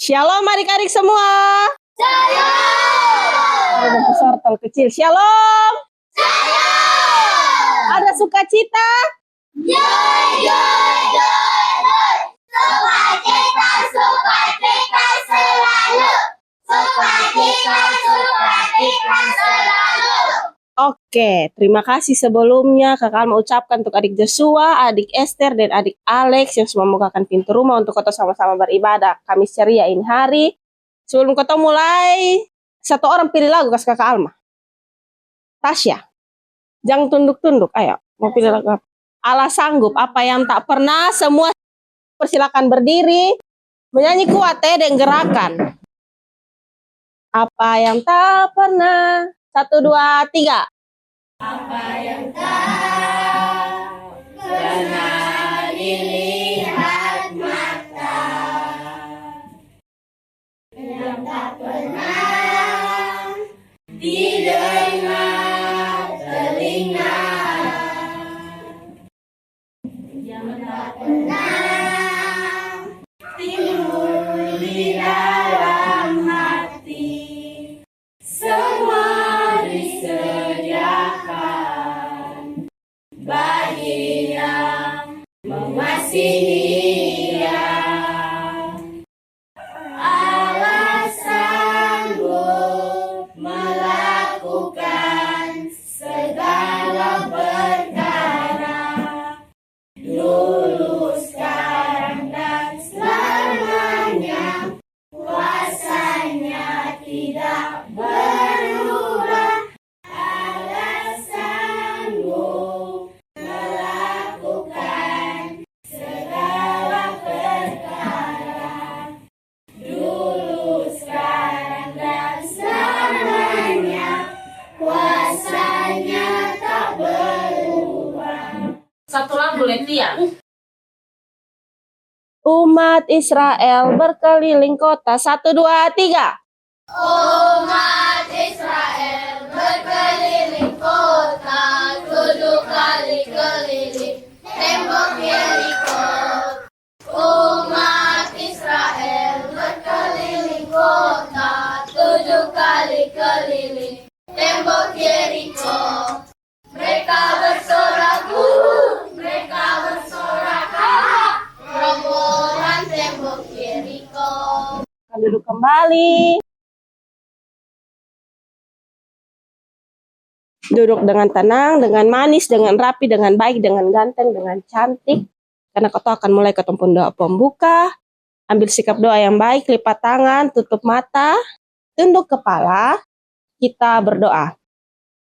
Shalom adik-adik semua. Shalom. Ada besar atau kecil. Shalom. Shalom. Ada sukacita. Joy, joy, joy, joy. Sukacita, sukacita selalu. Sukacita, sukacita selalu. Oke, terima kasih sebelumnya Kakak mau ucapkan untuk adik Joshua, adik Esther, dan adik Alex yang semua membukakan pintu rumah untuk kita sama-sama beribadah Kamis ceria ini hari. Sebelum kita mulai, satu orang pilih lagu kasih Kakak Alma. Tasya, jangan tunduk-tunduk, ayo mau pilih lagu apa? Allah sanggup, apa yang tak pernah, semua persilakan berdiri, menyanyi kuat dan gerakan. Apa yang tak pernah, 1, 2, 3. Apa yang tak pernah dilihat mata, yang tak pernah didengar telinga, yang tak pernah timbul di dalam hati, semua disediakan bagi yang mengasihi Dia. Allah sanggup melakukan segala perkara, dulu, sekarang, dan selamanya. Kuasanya tidak berubah. Allah sanggup melakukan segala perkara, dulu, sekarang, dan selamanya. Kuasanya tak berubah. Satu lagu Letia. Umat Israel berkeliling kota, 1, 2, 3. Umat Israel berkeliling kota, 7 kali keliling tembok Yeriko. Umat Israel berkeliling kota, 7 kali keliling tembok Yeriko. Mereka bersorak, mereka bersorak, robohan tembok Yeriko. Kita duduk kembali. Duduk dengan tenang, dengan manis, dengan rapi, dengan baik, dengan ganteng, dengan cantik. Karena kita akan mulai ke tempat doa pembuka. Ambil sikap doa yang baik, lipat tangan, tutup mata, tunduk kepala. Kita berdoa.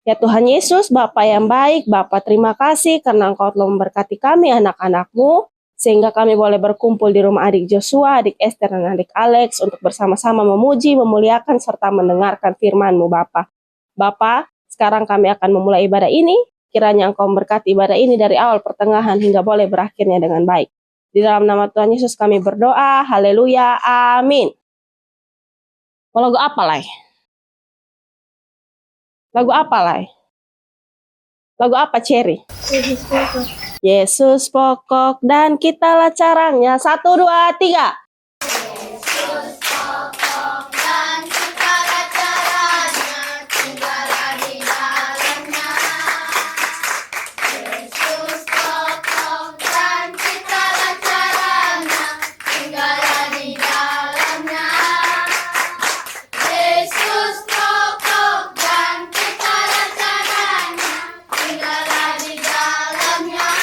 Ya Tuhan Yesus, Bapa yang baik, Bapa terima kasih karena Engkau telah memberkati kami anak-anak-Mu, sehingga kami boleh berkumpul di rumah adik Joshua, adik Esther, dan adik Alex untuk bersama-sama memuji, memuliakan, serta mendengarkan firman-Mu Bapa. Bapa, sekarang kami akan memulai ibadah ini, kiranya Engkau memberkati ibadah ini dari awal pertengahan hingga boleh berakhirnya dengan baik. Di dalam nama Tuhan Yesus kami berdoa, haleluya, amin. Mau lagu apa, Lai? Lagu apa, Lai? Lagu apa, Cherry? Yesus pokok dan kitalah caranya. 1, 2, 3. Yesus pokok dan segala caranya, tinggallah di dalamnya. Yesus pokok dan segala caranya, tinggallah di dalamnya. Yesus pokok dan segala caranya, tinggallah di dalamnya.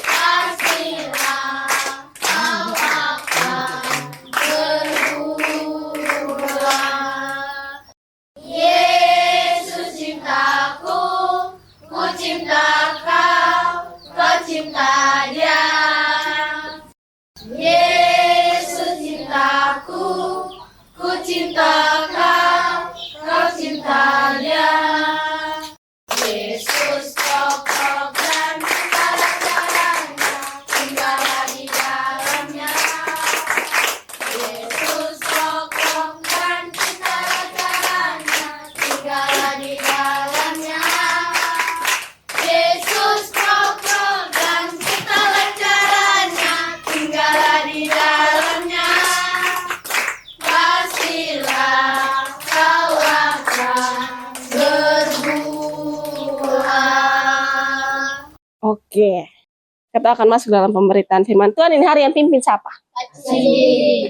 Pastilah kau akan berubah. Yesus cintaku, ku cinta kau, kau cinta Dia. Yesus cintaku, ku cinta kau, kau cinta Dia. Yesus pokok dan segala caranya, tinggallah di dalamnya. Yesus pokok dan segala caranya, tinggallah di dalamnya. Yesus pokok dan segala caranya, tinggallah di dalamnya. Oke. Kita akan masuk dalam pemberitaan firman Tuhan. Ini hari yang pimpin siapa?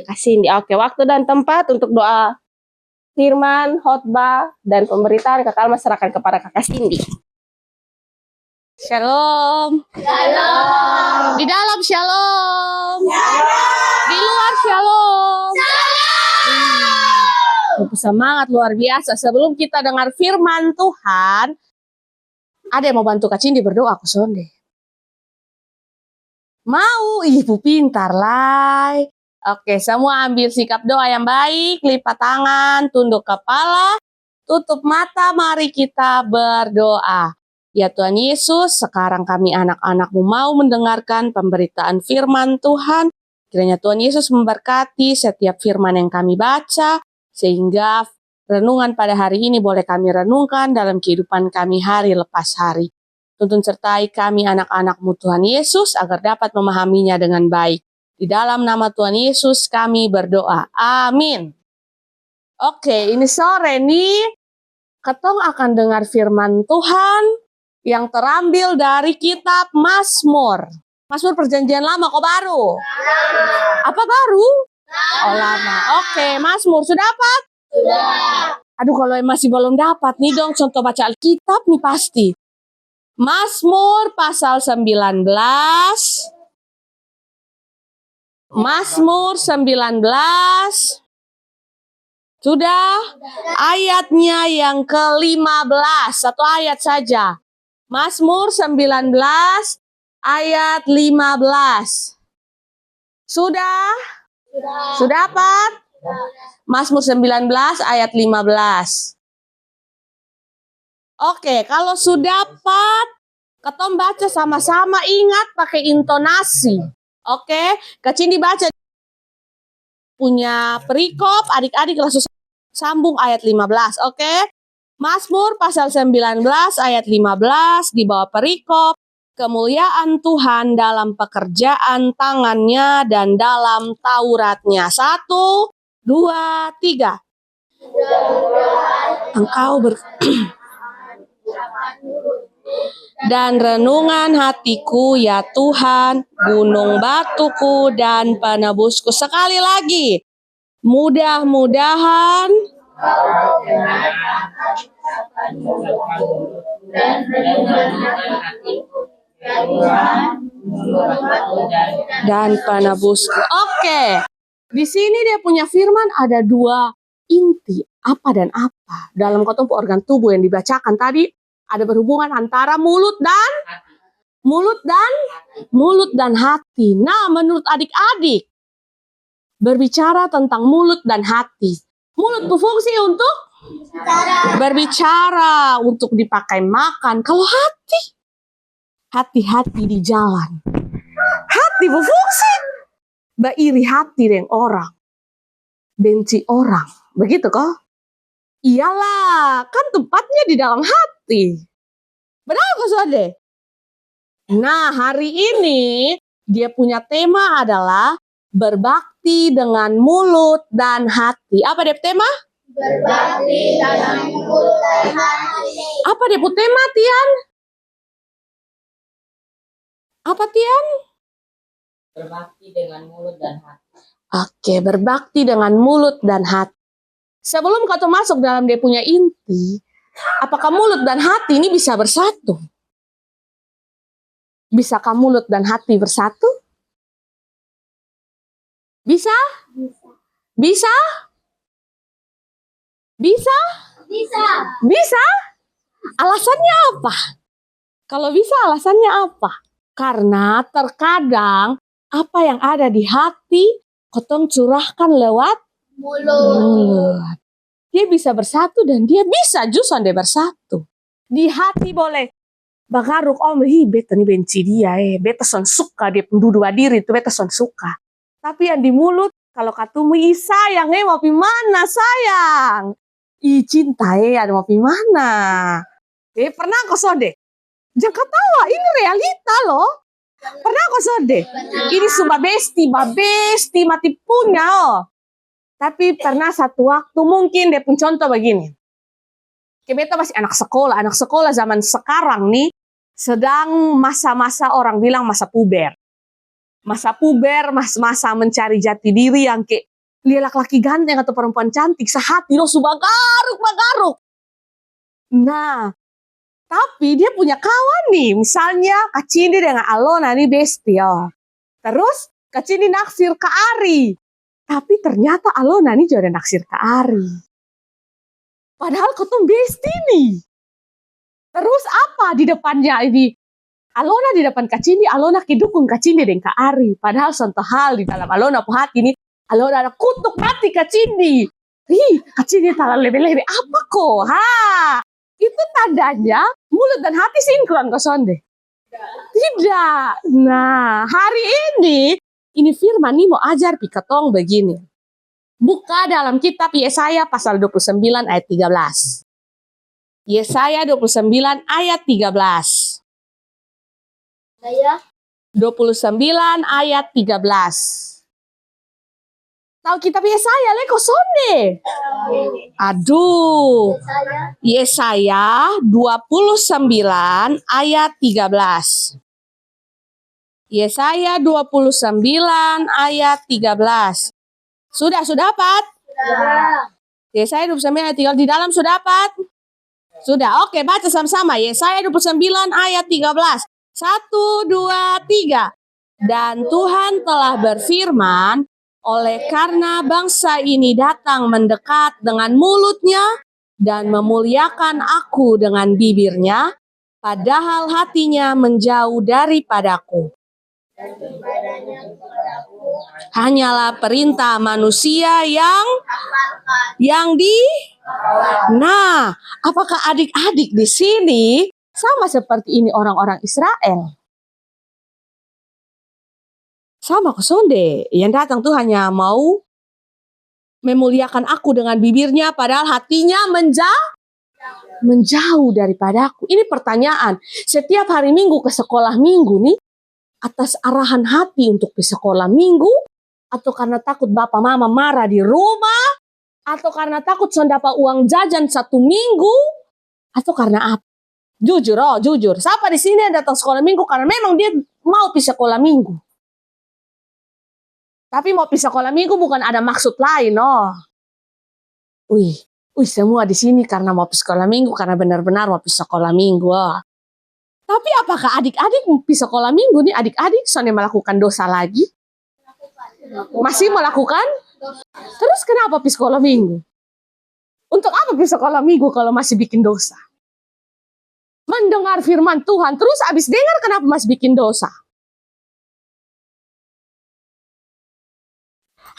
Kak Cindy. Oke, waktu dan tempat untuk doa firman, khotbah, dan pemberitaan Kak Alma serahkan kepada Kakak Cindy. Shalom. Shalom. Di dalam shalom. Di luar shalom. Semangat luar biasa. Sebelum kita dengar firman Tuhan, ada yang mau bantu Kak Cindy berdoa aku sonde. Mau, ibu pintar lah. Oke, semua ambil sikap doa yang baik, lipat tangan, tunduk kepala, tutup mata, mari kita berdoa. Ya Tuhan Yesus, sekarang kami anak-anak-Mu mau mendengarkan pemberitaan firman Tuhan. Kiranya Tuhan Yesus memberkati setiap firman yang kami baca, sehingga renungan pada hari ini boleh kami renungkan dalam kehidupan kami hari lepas hari. Tuntun sertai kami anak-anak-Mu Tuhan Yesus agar dapat memahaminya dengan baik. Di dalam nama Tuhan Yesus kami berdoa. Amin. Oke, ini sore nih ketong akan dengar firman Tuhan yang terambil dari kitab Mazmur. Mazmur perjanjian lama kok baru? Apa baru? Oh lama. Oke, Mazmur sudah dapat? Sudah. Aduh kalau masih belum dapat nih dong contoh baca Alkitab nih pasti. Mazmur pasal 19. Mazmur 19. Sudah? Ayatnya yang ke-15. Satu ayat saja. Mazmur 19 ayat 15. Sudah? Sudah dapat? Mazmur 19 ayat 15. Oke, kalau sudah dapat, ketong baca sama-sama, ingat pakai intonasi. Oke, Kak Cindy baca punya perikop, adik-adik langsung sambung ayat 15. Oke, Mazmur pasal 19 ayat 15 di bawah perikop. Kemuliaan Tuhan dalam pekerjaan tangannya dan dalam Tauratnya. 1, 2, 3. Engkau dan renungan hatiku ya Tuhan, gunung batuku dan penebusku. Sekali lagi, mudah-mudahan dan penebusku. Oke, di sini dia punya firman ada dua inti, apa dan apa. Dalam kelompok organ tubuh yang dibacakan tadi, ada berhubungan antara mulut dan hati. Nah, menurut adik-adik, berbicara tentang mulut dan hati. Mulut berfungsi untuk berbicara, untuk dipakai makan. Kalau hati-hati di jalan. Hati berfungsi. Iri hati dengan orang. Benci orang. Begitu kok? Iyalah, kan tempatnya di dalam hati. Benar kok Sode? Nah, hari ini dia punya tema adalah berbakti dengan mulut dan hati. Apa dia tema? Berbakti dalam mulut dan hati. Apa dia punya tema, Tian? Apa, Tian? Berbakti dengan mulut dan hati. Oke, berbakti dengan mulut dan hati. Sebelum kau masuk dalam dia punya inti, apakah mulut dan hati ini bisa bersatu? Bisakah mulut dan hati bersatu? Bisa? Bisa? Bisa? Bisa. Bisa? Alasannya apa? Kalau bisa alasannya apa? Karena terkadang apa yang ada di hati, kotong curahkan lewat mulut. Dia bisa bersatu dan dia bisa justru dia bersatu. Di hati boleh bagaruk beta nih benci dia beta son suka dia pendudu diri itu beta son suka. Tapi yang di mulut kalau katemu sayang mau pi mana sayang. Cinta ada mau pi mana. Pernah kok Sode? Jangan ketawa, ini realita loh. Pernah kok Sode? Ini sumpah babesti mati punya Tapi pernah satu waktu mungkin dia pun contoh begini. Beta masih anak sekolah zaman sekarang nih, sedang masa-masa orang bilang masa puber. Masa puber, masa mencari jati diri yang kayak lihat laki-laki ganteng atau perempuan cantik, sehati lo suka garuk-garuk. Nah, tapi dia punya kawan nih, misalnya Kak Cindy dengan Alona nih bestie. Terus Kak Cindy naksir Kak Ari. Tapi ternyata Alona nih juga naksir Kak Ari. Padahal ketemu bestie nih. Terus apa di depannya ini? Alona di depan Kak Cindy, Alona dukung Kak Cindy dan Kak Ari. Padahal contoh hal di dalam Alona po hati ini, Alona ada kutuk mati Kak Cindy. Kak Cindy terlalu lebe-lebe. Apa kok? Itu tandanya mulut dan hati sinkron kok sonde. Tidak. Nah, hari ini firman nih mau ajar piketong begini. Buka dalam kitab Yesaya pasal 29 ayat 13. Yesaya 29 ayat 13. Saya 29 ayat 13. Tahu kitab Yesaya leko sonde. Aduh. Yesaya 29 ayat 13. Yesaya 29 ayat 13. Sudah dapat? Yesaya 29 ayat 13 di dalam sudah dapat? Sudah, oke, baca sama-sama. Yesaya 29 ayat 13. 1, 2, 3. Dan Tuhan telah berfirman, oleh karena bangsa ini datang mendekat dengan mulutnya dan memuliakan aku dengan bibirnya, padahal hatinya menjauh daripadaku. Hanyalah perintah manusia yang di. Nah, apakah adik-adik di sini sama seperti ini orang-orang Israel? Sama kosonde, yang datang tuh hanya mau memuliakan aku dengan bibirnya, padahal hatinya menjauh daripadaku. Ini pertanyaan, setiap hari Minggu ke sekolah Minggu nih, atas arahan hati untuk ke sekolah Minggu, atau karena takut bapak mama marah di rumah, atau karena takut dapat uang jajan 1 minggu, atau karena apa? Jujur. Siapa di sini yang datang sekolah Minggu karena memang dia mau pergi sekolah Minggu? Tapi mau pergi sekolah Minggu bukan ada maksud lain, semua di sini karena mau pergi sekolah Minggu, karena benar-benar mau pergi sekolah Minggu. Tapi apakah adik-adik pergi sekolah Minggu nih, adik-adik soalnya melakukan dosa lagi? Masih melakukan? Terus kenapa pergi sekolah Minggu? Untuk apa pergi sekolah Minggu kalau masih bikin dosa? Mendengar firman Tuhan, terus abis dengar kenapa masih bikin dosa?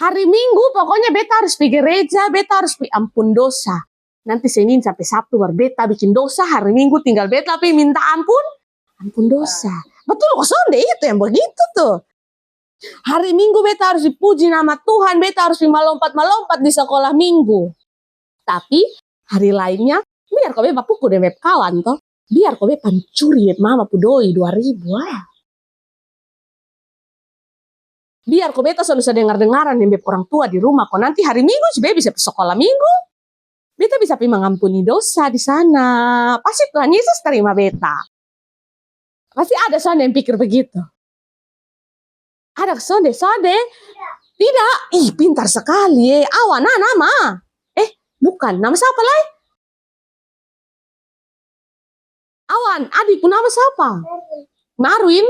Hari Minggu pokoknya beta harus pergi gereja, beta harus pergi ampun dosa. Nanti Senin sampai Sabtu baru beta bikin dosa, hari Minggu tinggal beta pergi minta ampun dosa. Betul kok sonde, itu yang begitu tuh. Hari Minggu beta harus dipuji nama Tuhan, beta harus melompat-melompat di sekolah Minggu. Tapi hari lainnya, biar kau beta pukul dengan kawan toh. Biar kau beta pancuri mama pudoi 2.000. Biar kau beta sudah dengar-dengaran dengan orang tua di rumah. Kau nanti hari Minggu sih bisa pergi sekolah Minggu. Beta bisa pergi mengampuni dosa di sana. Pasti Tuhan Yesus terima beta. Pasti ada sonde yang pikir begitu. Ada sonde. Tidak. Pintar sekali. Awan, nama. Bukan. Nama siapa lah? Awan, adikku nama siapa? Marwin.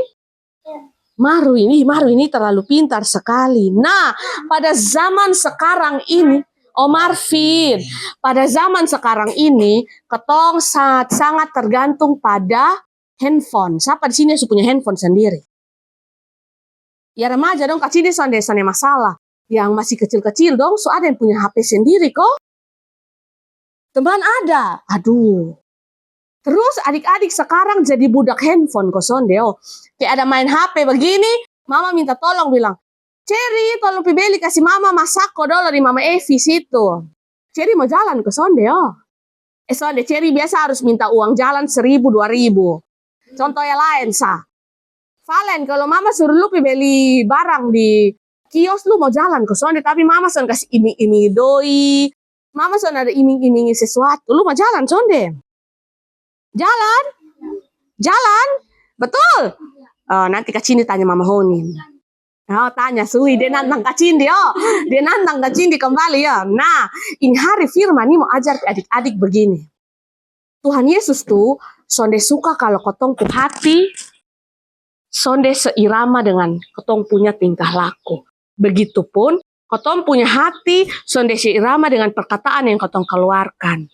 Marwin ini terlalu pintar sekali. Nah, pada zaman sekarang ini, Marvin, pada zaman sekarang ini, ketong sangat tergantung pada handphone. Siapa di sini yang punya handphone sendiri? Ya remaja dong, Kak Cindy sonde masalah. Yang masih kecil-kecil dong, ada yang punya HP sendiri kok. Teman ada, aduh. Terus adik-adik sekarang jadi budak handphone kok sonde. Kayak ada main HP begini, mama minta tolong bilang, Cherry tolong beli kasih mama masako dulu di mama Evi situ. Cherry mau jalan ke sonde sonde Cherry biasa harus minta uang jalan 1.000 2.000. Contoh yang lain Valen kalau mama suruh lu beli barang di kios lu mau jalan ke sonde, tapi mama son kasih iming-iming doi. Mama son ada iming-imingi sesuatu, lu mau jalan sonde. Jalan? Betul? Oh, nanti Kak Cindy tanya Mama Honin. Oh, tanya Sui, dia nantang Kak Cindy. Oh, dia nantang Kak Cindy kembali ya. Nah, ini hari firman ini mau ajar adik-adik begini. Tuhan Yesus tuh sonde suka kalau kotong pu hati sonde seirama dengan kotong punya tingkah laku. Begitupun kotong punya hati sonde seirama dengan perkataan yang kotong keluarkan.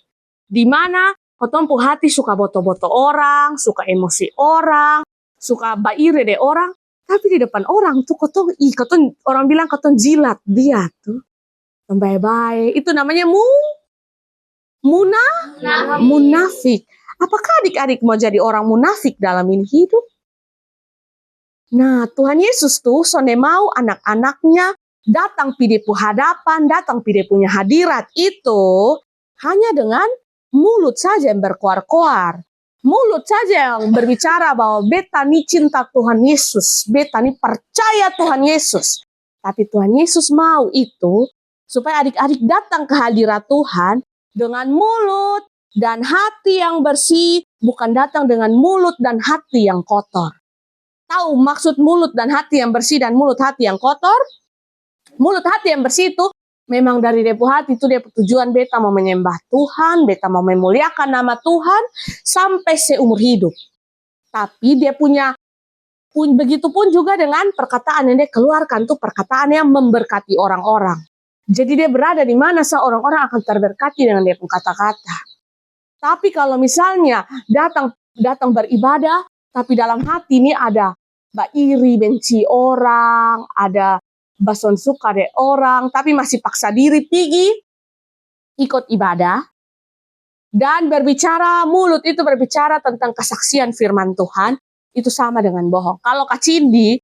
Di mana kotong pu hati suka boto-boto orang, suka emosi orang, suka baire deh orang, tapi di depan orang tuh kotong orang bilang kotong jilat dia tuh. Baik-baik, itu namanya munafik. Apakah adik-adik mau jadi orang munafik dalam ini hidup? Nah, Tuhan Yesus tuh sonde mau anak-anaknya datang pidepu hadapan, datang pidepunya hadirat itu hanya dengan mulut saja yang berkoar-koar. Mulut saja yang berbicara bahwa beta ni cinta Tuhan Yesus, beta ni percaya Tuhan Yesus. Tapi Tuhan Yesus mau itu supaya adik-adik datang ke hadirat Tuhan dengan mulut dan hati yang bersih, bukan datang dengan mulut dan hati yang kotor. Tahu maksud mulut dan hati yang bersih dan mulut hati yang kotor? Mulut hati yang bersih itu memang dari depu hati itu dia tujuan beta mau menyembah Tuhan, beta mau memuliakan nama Tuhan sampai seumur hidup. Tapi dia begitupun juga dengan perkataan yang dia keluarkan tuh perkataan yang memberkati orang-orang. Jadi dia berada di mana orang-orang akan terberkati dengan dia pun kata-kata. Tapi kalau misalnya datang beribadah, tapi dalam hati ini ada iri, benci orang, ada bason suka deh orang, tapi masih paksa diri pergi ikut ibadah. Dan mulut itu berbicara tentang kesaksian firman Tuhan, itu sama dengan bohong. Kalau Kak Cindy,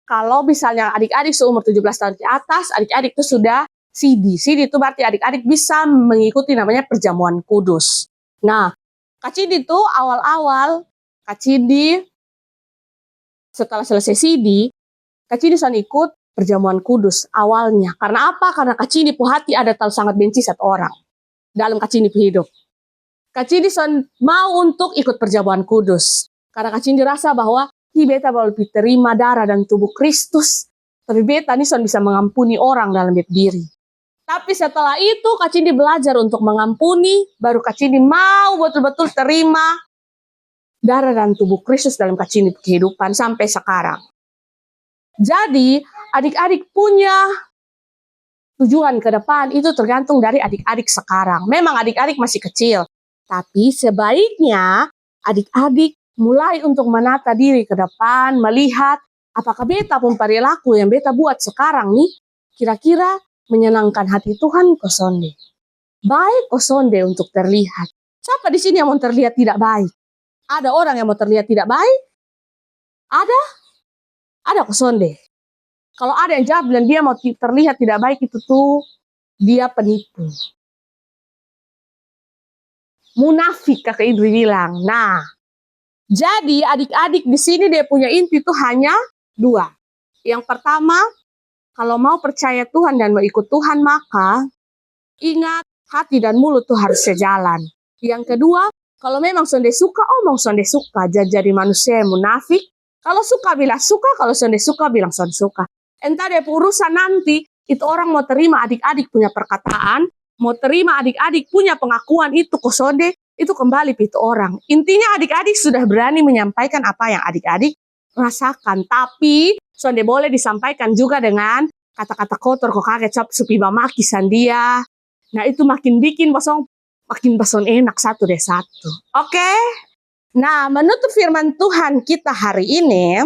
kalau misalnya adik-adik seumur 17 tahun ke atas, adik-adik itu sudah CD. CD itu berarti adik-adik bisa mengikuti namanya perjamuan kudus. Nah, Kak Cindy itu awal-awal, Kak Cindy setelah selesai CD, Kak Cindy sudah ikut perjamuan kudus awalnya. Karena apa? Karena Kak Cindy pu hati ada terlalu sangat benci satu orang dalam Kak Cindy pu hidup. Kak Cindy mau untuk ikut perjamuan kudus. Karena Kak Cindy rasa bahwa beta baru terima darah dan tubuh Kristus. Tapi beta ini bisa mengampuni orang dalam diri. Tapi setelah itu Kak Cindy belajar untuk mengampuni. Baru Kak Cindy mau betul-betul terima darah dan tubuh Kristus dalam Kak Cindy kehidupan sampai sekarang. Jadi adik-adik punya tujuan ke depan itu tergantung dari adik-adik sekarang. Memang adik-adik masih kecil. Tapi sebaiknya adik-adik mulai untuk menata diri ke depan, melihat apakah beta pun perilaku yang beta buat sekarang nih, kira-kira menyenangkan hati Tuhan kosonde. Baik kosonde untuk terlihat. Siapa di sini yang mau terlihat tidak baik? Ada orang yang mau terlihat tidak baik? Ada? Ada kosonde. Kalau ada yang jawab dan dia mau terlihat tidak baik itu tuh dia penipu. Munafik kakak Indri bilang. Nah, jadi adik-adik di sini dia punya inti itu hanya dua. Yang pertama, kalau mau percaya Tuhan dan mau ikut Tuhan maka ingat hati dan mulut tuh harus sejalan. Yang kedua, kalau memang sonde suka, omong sonde suka. Jadi manusia yang munafik. Kalau suka bilang suka, kalau sonde suka bilang sonde suka. Entah dia urusan nanti, itu orang mau terima adik-adik punya perkataan, mau terima adik-adik punya pengakuan itu ke sonde, itu kembali itu orang. Intinya adik-adik sudah berani menyampaikan apa yang adik-adik rasakan. Tapi sonde boleh disampaikan juga dengan kata-kata kotor kok kaget cap supi maki sandia. Nah itu makin bikin makin bason enak satu deh satu. Oke? Nah menutup firman Tuhan kita hari ini,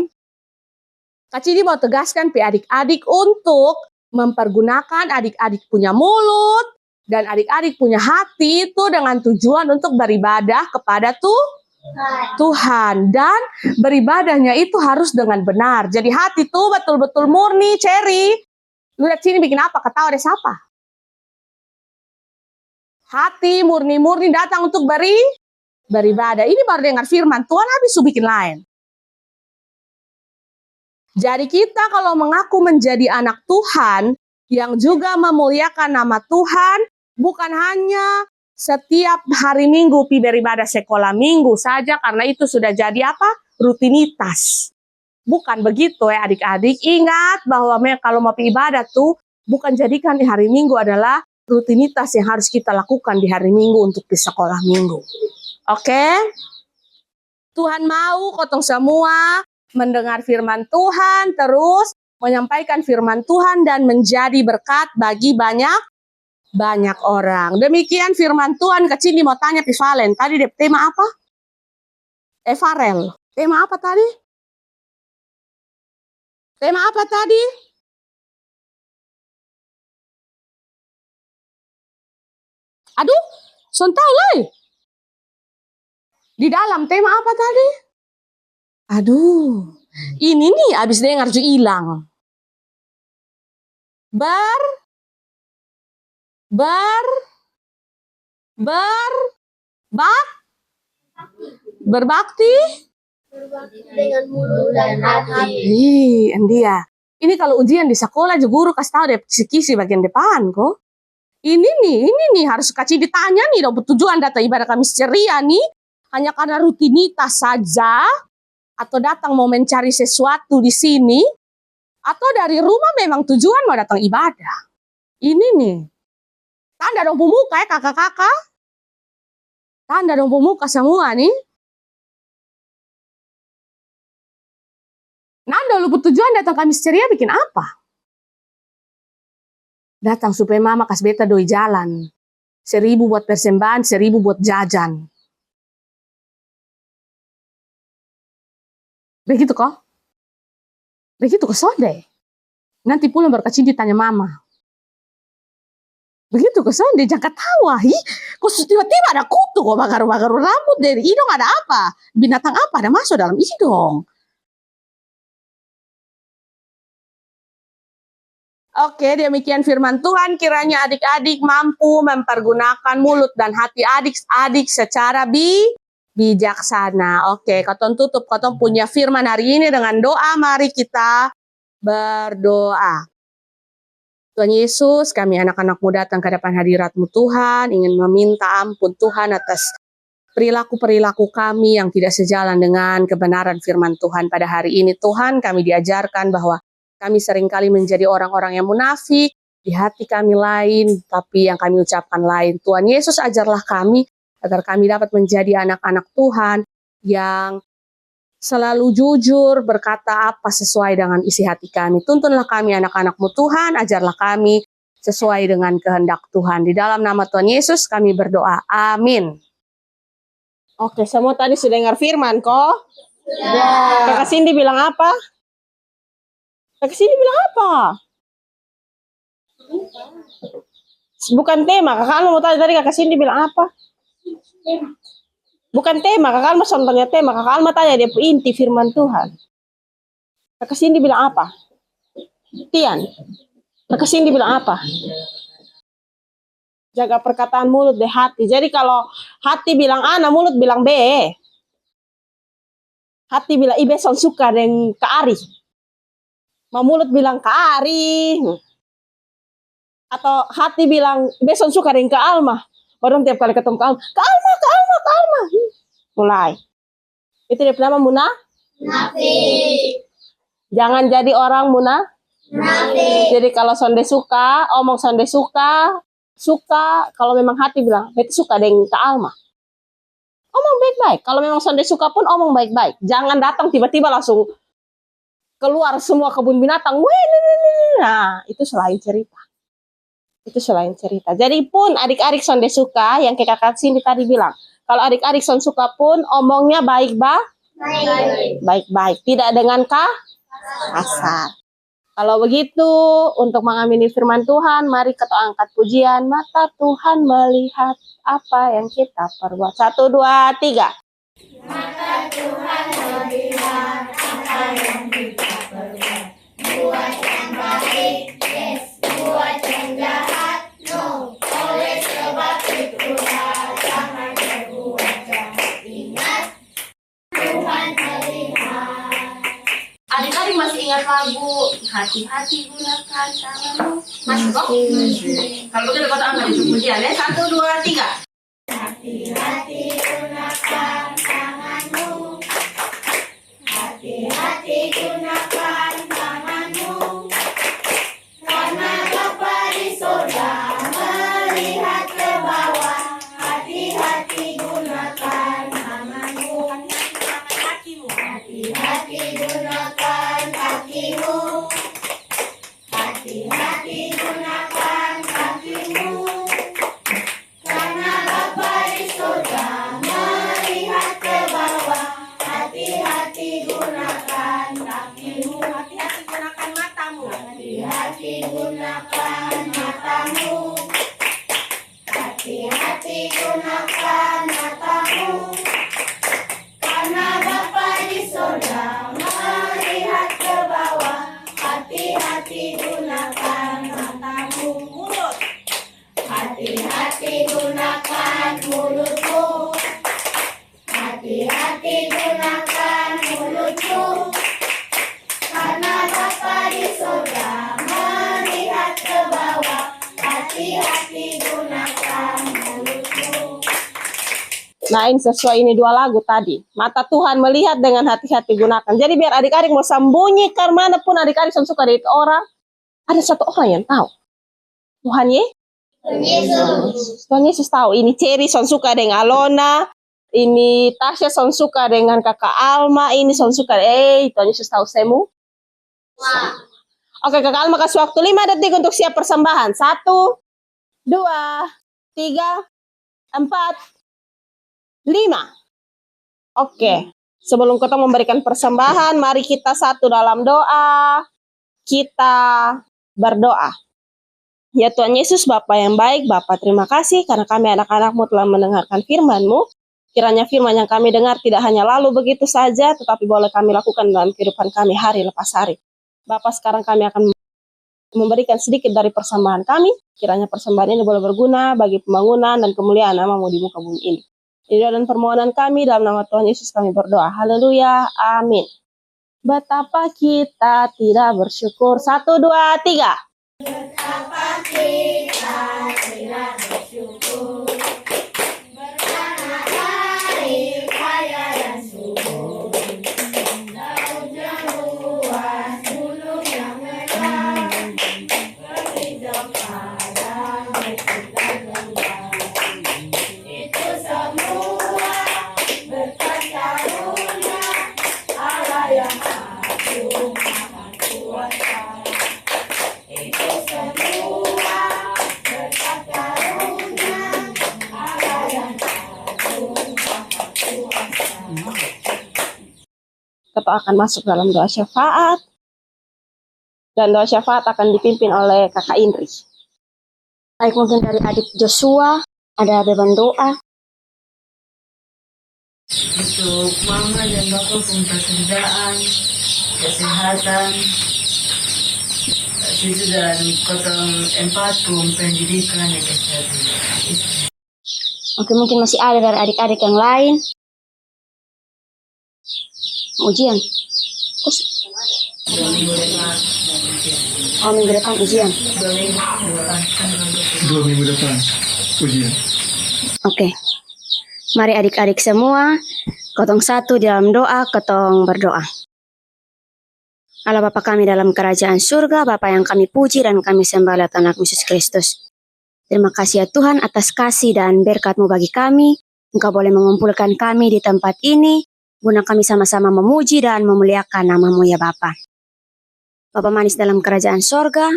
Kak Cindy mau tegaskan ke adik-adik untuk mempergunakan adik-adik punya mulut dan adik-adik punya hati itu dengan tujuan untuk beribadah kepada Tuhan. Dan beribadahnya itu harus dengan benar. Jadi hati itu betul-betul murni, Cherry. Lu lihat sini bikin apa? Ketawa deh siapa? Hati murni-murni datang untuk beribadah. Ini baru dengar firman Tuhan habis su bikin lain. Jadi kita kalau mengaku menjadi anak Tuhan yang juga memuliakan nama Tuhan, bukan hanya setiap hari Minggu pi beribadah sekolah minggu saja karena itu sudah jadi apa? Rutinitas. Bukan begitu ya adik-adik. Ingat bahwa kalau mau pi ibadah tuh bukan jadikan di hari Minggu adalah rutinitas yang harus kita lakukan di hari Minggu untuk di sekolah minggu. Oke? Tuhan mau kotong semua mendengar firman Tuhan terus menyampaikan firman Tuhan dan menjadi berkat bagi banyak orang. Demikian firman Tuhan. Kak Cindy mau tanya Pi Valen, tadi tema apa? Farel. Tema apa tadi? Tema apa tadi? Aduh, son tahu lah. Di dalam tema apa tadi? Aduh, ini nih abis dengar ju hilang. Berbakti Dengan mulut dan hati. Dia. Ini kalau ujian di sekolah juga guru kasih tahu deh kisi bagian depan kok. Ini nih harus kasih ditanya nih dong tujuan datang ibadah Kamis ceria nih hanya karena rutinitas saja atau datang mau mencari sesuatu di sini atau dari rumah memang tujuan mau datang ibadah. Ini nih. Tanda dong pemuka ya kakak-kakak. Tanda dong pemuka semua nih. Nanda lu tujuan datang Kamis ceria bikin apa? Datang supaya mama kasih beta doi jalan. 1.000 buat persembahan, 1.000 buat jajan. Begitu kok? Begitu kok sonde? Nanti pulang baru kacin ditanya mama. Begitu kok sonde, jangan ketawa. Kok tiba-tiba ada kutu kok bakaru-bakaru rambut dari hidung ada apa? Binatang apa ada masuk dalam hidung? Oke, demikian firman Tuhan. Kiranya adik-adik mampu mempergunakan mulut dan hati adik-adik secara bijaksana. Oke, katong tutup. Katong punya firman hari ini dengan doa. Mari kita berdoa. Tuhan Yesus, kami anak-anakmu datang ke depan hadirat-Mu Tuhan. Ingin meminta ampun Tuhan atas perilaku-perilaku kami yang tidak sejalan dengan kebenaran firman Tuhan pada hari ini. Tuhan, kami diajarkan bahwa kami seringkali menjadi orang-orang yang munafik, di hati kami lain, tapi yang kami ucapkan lain. Tuhan Yesus, ajarlah kami agar kami dapat menjadi anak-anak Tuhan yang selalu jujur, berkata apa sesuai dengan isi hati kami. Tuntunlah kami anak-anak-Mu Tuhan, ajarlah kami sesuai dengan kehendak Tuhan. Di dalam nama Tuhan Yesus kami berdoa. Amin. Oke, semua tadi sudah dengar firman kok? Ya. Kakak Cindy bilang apa? Kakak Cindy bilang apa? Bukan tema. Kakak Alma mau tadi Kakak Cindy bilang apa? Bukan tema. Kakak Alma contohnya tema. Kakak Alma tanya dia inti firman Tuhan. Kakak Cindy bilang apa? Tian. Kakak Cindy bilang apa? Jaga perkataan mulut dan hati. Jadi kalau hati bilang A, nah mulut bilang B. Hati bilang Ibe son suka dengan Kak Ari. Mulut bilang Kak Ari. Atau hati bilang Beson suka dengan Kak Alma. Baru tiap kali ketemu Kak Alma. Kak Alma, Kak Alma, Kak Alma. Mulai. Itu dia nama munafik. Jangan jadi orang munafik. Jadi kalau sonde suka, omong sonde suka. Kalau memang hati bilang, beta suka dengan Kak Alma. Omong baik-baik. Kalau memang sonde suka pun omong baik-baik. Jangan datang tiba-tiba langsung keluar semua kebun binatang. Nah, itu selain cerita. Itu selain cerita. Jadi pun adik-adik sonde suka, yang kayak kakak Cindy tadi bilang. Kalau adik-adik son suka pun omongnya baik-baik. Tidak dengan kasar. Kalau begitu, untuk mengamini firman Tuhan, mari kita angkat pujian. Mata Tuhan melihat apa yang kita perbuat. 1, 2, 3. Mata Tuhan melihat apa yang kita perbuat. Buat yang baik, yes. Buat yang jahat, no. Oleh sebab itulah jangan berbuat jahat. Ingat, Tuhan melihat. Adik-adik masih ingat lagu hati-hati gunakan tanganmu? Masih kok? Kalau begitu kata angkat itu pujian ya. 1, 2, 3. gunakan matamu, karena Bapa di sorga melihat ke bawah. Hati-hati gunakan matamu, hati-hati gunakan mulutmu, hati-hati gunakan mulutmu, karena Bapa di sorga melihat ke bawah. Hati-hati gunakan mulutmu. Nah, ini sesuai ini dua lagu tadi. Mata Tuhan melihat dengan hati-hati gunakan. Jadi biar adik-adik mau sembunyi manapun adik-adik suka dari orang, ada satu orang yang tahu. Tuhan Yesus. Tuhan Yesus tahu. Ini Cherry son suka dengan Alona, ini Tasya son suka dengan kakak Alma, ini son suka. Tuhan Yesus tahu semua. Oke, kakak Alma kasih waktu 5 detik untuk siap persembahan. 1, 2, 3, 4, 5. Oke, sebelum kita memberikan persembahan, mari kita satu dalam doa. Kita berdoa. Ya Tuhan Yesus, Bapa yang baik, Bapa terima kasih karena kami anak-anak-Mu telah mendengarkan firman-Mu. Kiranya firman yang kami dengar tidak hanya lalu begitu saja, tetapi boleh kami lakukan dalam kehidupan kami hari lepas hari. Bapa, sekarang kami akan memberikan sedikit dari persembahan kami. Kiranya persembahan ini boleh berguna bagi pembangunan dan kemuliaan nama-Mu di muka bumi ini. Ini doa dan permohonan kami dalam nama Tuhan Yesus kami berdoa. Haleluya. Amin. Betapa kita tidak bersyukur. 1, 2, 3. Betapa kita tidak bersyukur, berkarena hari kaya dan subur, daun yang luas, gunung yang megah, berhijau padang, berhutan lebat. Itu semua berkat karunia Allah yang agung maha kuasa. Itu semua berkat karunia Allah yang agung maha kuasa. Kita akan masuk dalam doa syafaat. Dan doa syafaat akan dipimpin oleh kakak Indri. Baik, mungkin dari adik Joshua ada beban doa. Untuk mama dan bapak pun pekerjaan, kesehatan, situ dan kotong 4 pun pendidikan dan kesehatan. Oke, mungkin masih ada dari adik-adik yang lain. Ujian. Terus, 2 minggu depan. minggu depan ujian. 2 minggu depan. 2 minggu depan ujian. Oke. Mari adik-adik semua, kotong satu dalam doa, kotong berdoa. Allah Bapa kami dalam kerajaan surga, Bapa yang kami puji dan kami sembah lewat anak Yesus Kristus. Terima kasih ya Tuhan atas kasih dan berkat-Mu bagi kami. Engkau boleh mengumpulkan kami di tempat ini, guna kami sama-sama memuji dan memuliakan nama-Mu ya Bapa. Bapa manis dalam kerajaan surga,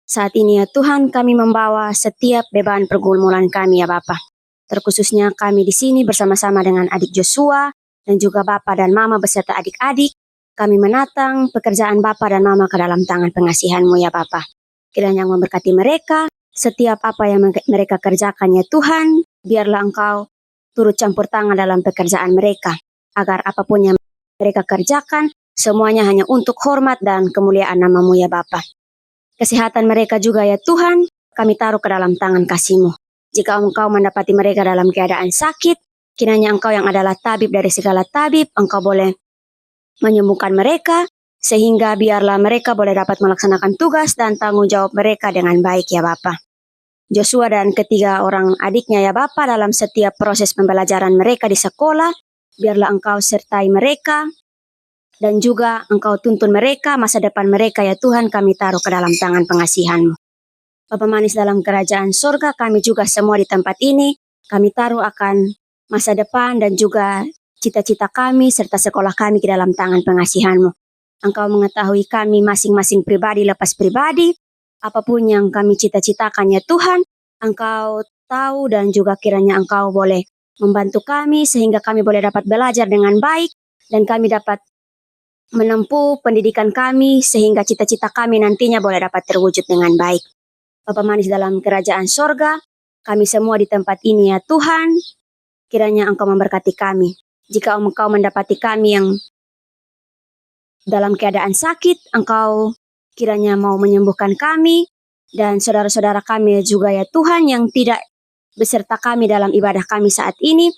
saat ini ya Tuhan kami membawa setiap beban pergumulan kami ya Bapa. Terkhususnya kami di sini bersama-sama dengan adik Joshua dan juga Bapa dan Mama beserta adik-adik. Kami menatang pekerjaan Bapa dan Mama ke dalam tangan pengasihan-Mu ya Bapa. Kiranya memberkati mereka, setiap apa yang mereka kerjakan ya Tuhan, biarlah Engkau turut campur tangan dalam pekerjaan mereka. Agar apapun yang mereka kerjakan, semuanya hanya untuk hormat dan kemuliaan nama-Mu ya Bapa. Kesehatan mereka juga ya Tuhan, kami taruh ke dalam tangan kasih-Mu. Jika Engkau mendapati mereka dalam keadaan sakit, kiranya Engkau yang adalah tabib dari segala tabib, Engkau boleh menyembuhkan mereka, sehingga biarlah mereka boleh dapat melaksanakan tugas dan tanggung jawab mereka dengan baik ya Bapa. Joshua dan ketiga orang adiknya ya Bapa dalam setiap proses pembelajaran mereka di sekolah, biarlah Engkau sertai mereka, dan juga Engkau tuntun mereka, masa depan mereka ya Tuhan kami taruh ke dalam tangan pengasihan-Mu. Bapa manis dalam kerajaan surga, kami juga semua di tempat ini, kami taruh akan masa depan dan juga cita-cita kami serta sekolah kami ke dalam tangan pengasihan-Mu. Engkau mengetahui kami masing-masing pribadi lepas pribadi, apapun yang kami cita-citakan ya Tuhan, Engkau tahu dan juga kiranya Engkau boleh membantu kami sehingga kami boleh dapat belajar dengan baik dan kami dapat menempuh pendidikan kami sehingga cita-cita kami nantinya boleh dapat terwujud dengan baik. Bapa manis dalam kerajaan sorga, kami semua di tempat ini ya Tuhan. Kiranya Engkau memberkati kami. Jika Engkau mendapati kami yang dalam keadaan sakit, Engkau kiranya mau menyembuhkan kami dan saudara-saudara kami juga ya Tuhan yang tidak beserta kami dalam ibadah kami saat ini.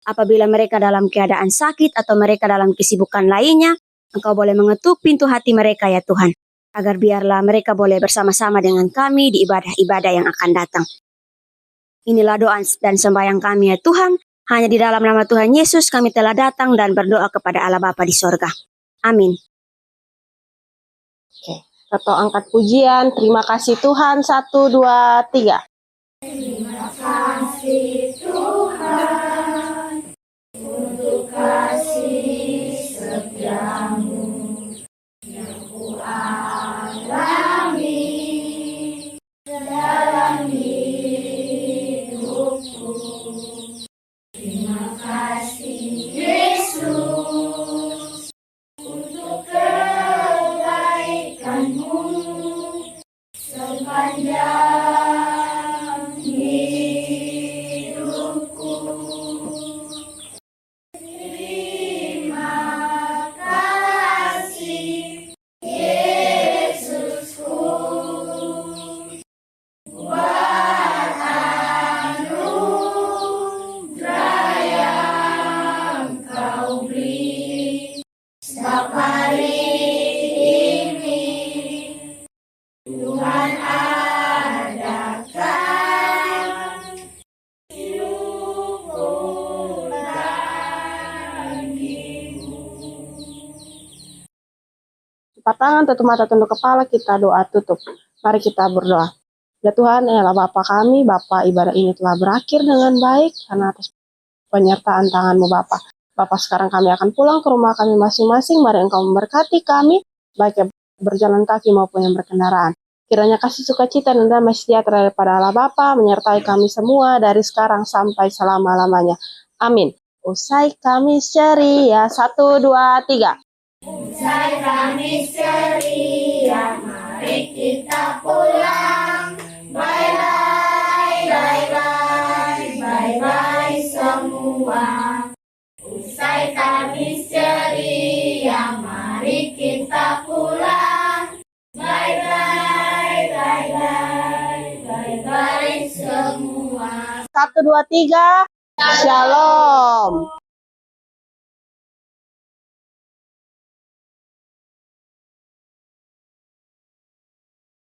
Apabila mereka dalam keadaan sakit atau mereka dalam kesibukan lainnya, Engkau boleh mengetuk pintu hati mereka ya Tuhan. Agar biarlah mereka boleh bersama-sama dengan kami di ibadah-ibadah yang akan datang. Inilah doa dan sembahyang kami ya Tuhan. Hanya di dalam nama Tuhan Yesus kami telah datang dan berdoa kepada Allah Bapa di sorga. Amin. Atau angkat pujian. Terima kasih Tuhan. 1, 2, 3. Terima kasih Tuhan untuk kasih setiamu yang ku alami dalam hidupku. Terima kasih Yesus untuk kebaikanmu sepanjang hidupku. Terima kasih Yesusku buat anugerah yang Kau beri setiap hari ini. Tuhan adakan hidupku bagimu. Lipat tangan, tutup mata, tunduk kepala, kita doa tutup. Mari kita berdoa. Ya Tuhan, ialah Bapa kami, Bapa ibadah ini telah berakhir dengan baik karena atas penyertaan tangan-Mu Bapa. Bapa, sekarang kami akan pulang ke rumah kami masing-masing. Mari Engkau memberkati kami, baik yang berjalan kaki maupun yang berkendaraan. Kiranya kasih sukacita dan damai sejahtera daripada Allah Bapa menyertai kami semua dari sekarang sampai selama-lamanya. Amin. Usai kami ceria. 1, 2, 3. Usai kami ceria, mari kita pulang. Bye bye, bye bye, bye bye semua. Usai kami ceria, mari kita pulang. Bye bye, bye bye, bye bye semua. 1, 2, 3. Shalom.